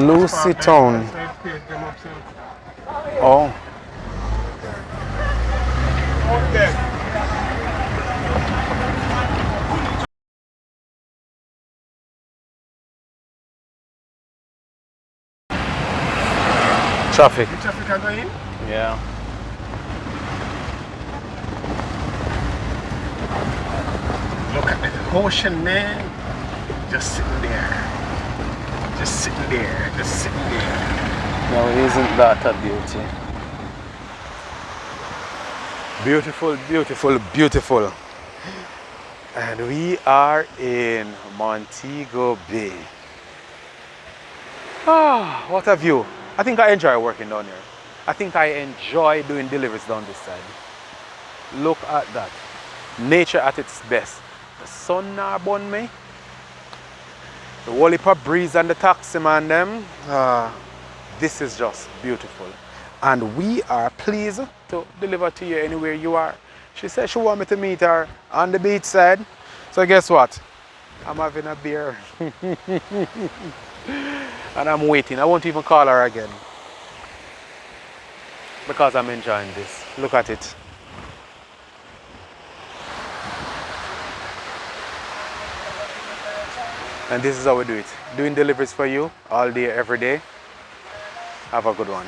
Lucy Town. Oh. Traffic. The traffic are going? Yeah. Look at the ocean, man. Just sitting there. Just sitting there. Just sitting there. No, isn't that a beauty? Beautiful, beautiful, beautiful. And we are in Montego Bay. Ah, what a view. I think I enjoy working down here. I think I enjoy doing deliveries down this side. Look at that. Nature at its best. The sun now burn me. The whole heap of breeze and the taxi man them. This is just beautiful. And we are pleased to deliver to you anywhere you are. She said she want me to meet her on the beach side. So guess what? I'm having a beer. And I'm waiting. I won't even call her again. Because I'm enjoying this. Look at it. And this is how we do it. Doing deliveries for you all day, every day. Have a good one.